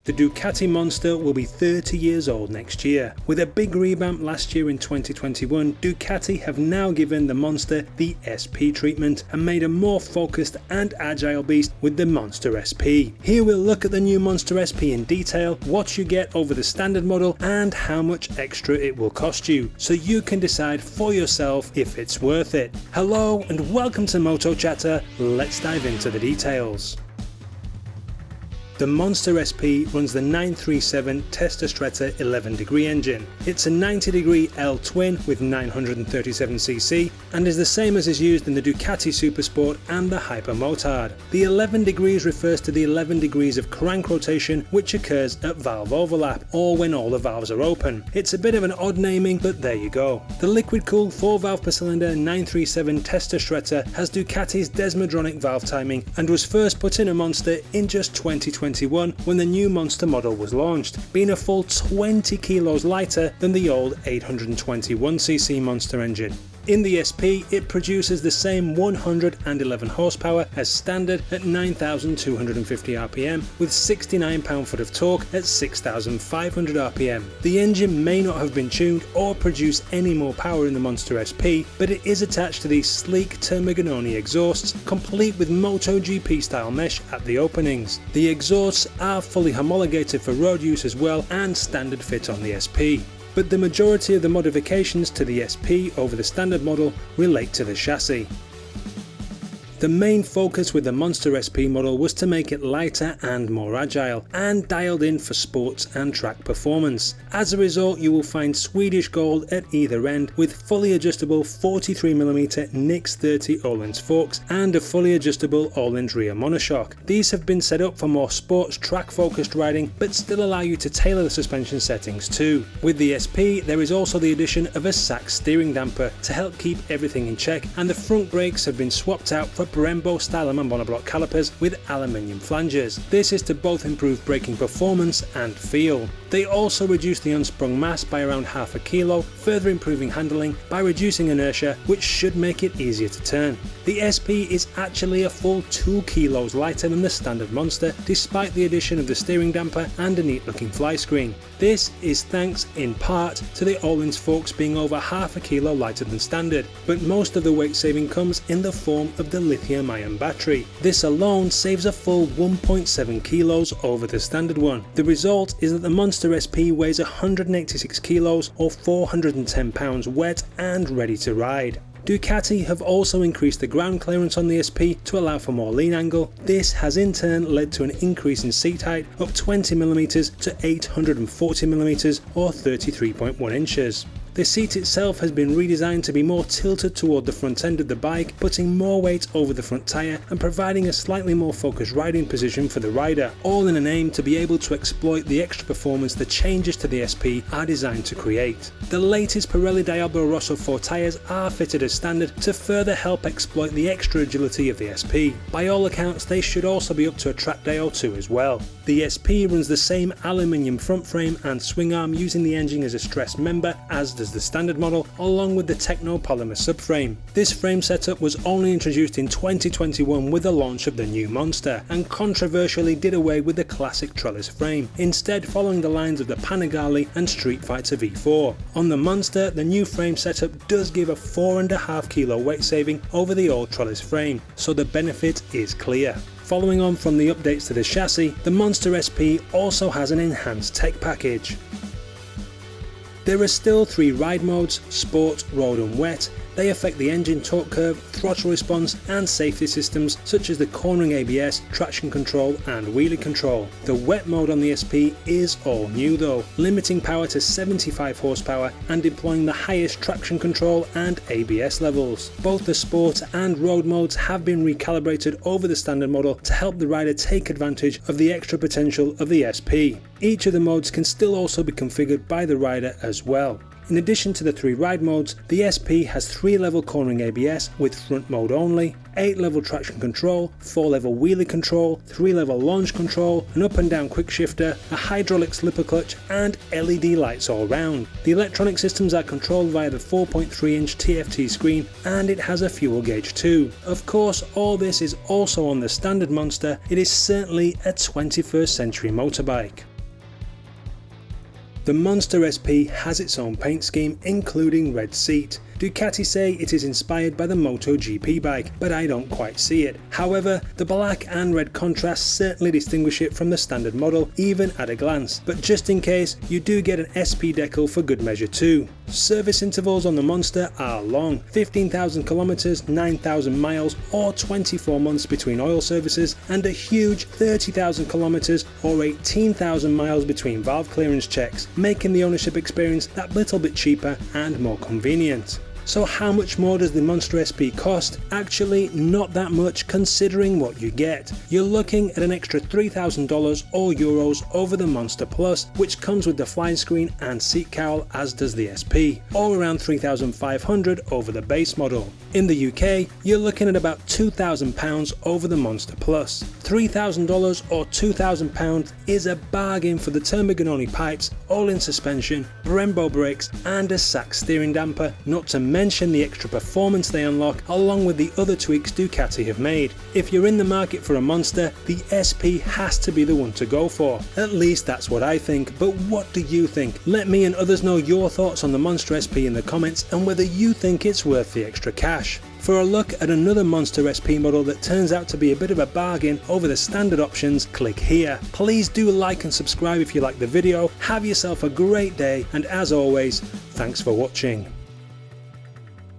The Ducati Monster will be 30 years old next year. With a big revamp last year in 2021, Ducati have now given the Monster the SP treatment and made a more focused and agile beast with the Monster SP. Here we'll look at the new Monster SP in detail, what you get over the standard model and how much extra it will cost you, so you can decide for yourself if it's worth it. Hello and welcome to Moto Chatter. Let's dive into the details. The Monster SP runs the 937 Testastretta 11° engine. It's a 90° L twin with 937cc and is the same as is used in the Ducati Supersport and the Hyper Motard. The 11° refers to the 11 degrees of crank rotation which occurs at valve overlap, or when all the valves are open. It's a bit of an odd naming, but there you go. The liquid-cooled 4-valve per cylinder 937 Testastretta has Ducati's Desmodronic valve timing and was first put in a Monster in just 2021 when the new Monster model was launched, being a full 20 kilos lighter than the old 821cc Monster engine. In the SP, it produces the same 111 horsepower as standard at 9,250 rpm with 69 pound-foot of torque at 6,500 rpm. The engine may not have been tuned or produce any more power in the Monster SP, but it is attached to these sleek Termagononi exhausts, complete with MotoGP style mesh at the openings. The exhausts are fully homologated for road use as well and standard fit on the SP. But the majority of the modifications to the SP over the standard model relate to the chassis. The main focus with the Monster SP model was to make it lighter and more agile, and dialed in for sports and track performance. As a result, you will find Swedish gold at either end with fully adjustable 43mm Nix 30 Öhlins forks and a fully adjustable Öhlins rear monoshock. These have been set up for more sports track focused riding, but still allow you to tailor the suspension settings too. With the SP, there is also the addition of a Sachs steering damper to help keep everything in check, and the front brakes have been swapped out for Brembo Stylerman monoblock calipers with aluminium flanges. This is to both improve braking performance and feel. They also reduce the unsprung mass by around half a kilo, further improving handling by reducing inertia, which should make it easier to turn. The SP is actually a full 2 kilos lighter than the standard Monster, despite the addition of the steering damper and a neat looking fly screen. This is thanks in part to the Öhlins forks being over half a kilo lighter than standard, but most of the weight saving comes in the form of the lithium-ion battery. This alone saves a full 1.7 kilos over the standard one. The result is that the Monster SP weighs 186 kilos or 410 pounds wet and ready to ride. Ducati have also increased the ground clearance on the SP to allow for more lean angle. This has in turn led to an increase in seat height of 20mm to 840mm or 33.1 inches. The seat itself has been redesigned to be more tilted toward the front end of the bike, putting more weight over the front tyre and providing a slightly more focused riding position for the rider, all in an aim to be able to exploit the extra performance the changes to the SP are designed to create. The latest Pirelli Diablo Rosso 4 tyres are fitted as standard to further help exploit the extra agility of the SP. By all accounts, they should also be up to a track day or two as well. The SP runs the same aluminium front frame and swing arm, using the engine as a stressed member, as does the standard model, along with the Techno polymer subframe. This frame setup was only introduced in 2021 with the launch of the new Monster, and controversially did away with the classic trellis frame, instead following the lines of the Panigale and Street Fighter V4. On the Monster, the new frame setup does give a 4.5 kilo weight saving over the old trellis frame, so the benefit is clear. Following on from the updates to the chassis, the Monster SP also has an enhanced tech package. There are still 3 ride modes: Sport, Road and Wet. They affect the engine torque curve, throttle response and safety systems such as the cornering ABS, traction control and wheelie control. The Wet mode on the SP is all new though, limiting power to 75 horsepower and deploying the highest traction control and ABS levels. Both the Sport and Road modes have been recalibrated over the standard model to help the rider take advantage of the extra potential of the SP. Each of the modes can still also be configured by the rider as well. In addition to the 3 ride modes, the SP has 3-level cornering ABS with front mode only, 8-level traction control, 4-level wheelie control, 3-level launch control, an up and down quick shifter, a hydraulic slipper clutch and LED lights all round. The electronic systems are controlled via the 4.3-inch TFT screen, and it has a fuel gauge too. Of course, all this is also on the standard Monster. It is certainly a 21st century motorbike. The Monster SP has its own paint scheme, including red seat. Ducati say it is inspired by the MotoGP bike, but I don't quite see it. However, the black and red contrast certainly distinguish it from the standard model, even at a glance. But just in case, you do get an SP decal for good measure too. Service intervals on the Monster are long, 15,000 kilometers, 9,000 miles or 24 months between oil services, and a huge 30,000 kilometers or 18,000 miles between valve clearance checks, making the ownership experience that little bit cheaper and more convenient. So how much more does the Monster SP cost? Actually not that much considering what you get. You're looking at an extra $3,000 or euros over the Monster Plus, which comes with the flying screen and seat cowl as does the SP, or around $3,500 over the base model. In the UK, you're looking at about £2,000 over the Monster Plus. $3,000 or £2,000 is a bargain for the Termagononi pipes, all-in suspension, Brembo brakes and a sack steering damper, not to mention the extra performance they unlock along with the other tweaks Ducati have made. If you're in the market for a Monster, the SP has to be the one to go for. At least that's what I think, but what do you think? Let me and others know your thoughts on the Monster SP in the comments and whether you think it's worth the extra cash. For a look at another Monster SP model that turns out to be a bit of a bargain over the standard options, click here. Please do like and subscribe if you like the video. Have yourself a great day, and as always, thanks for watching.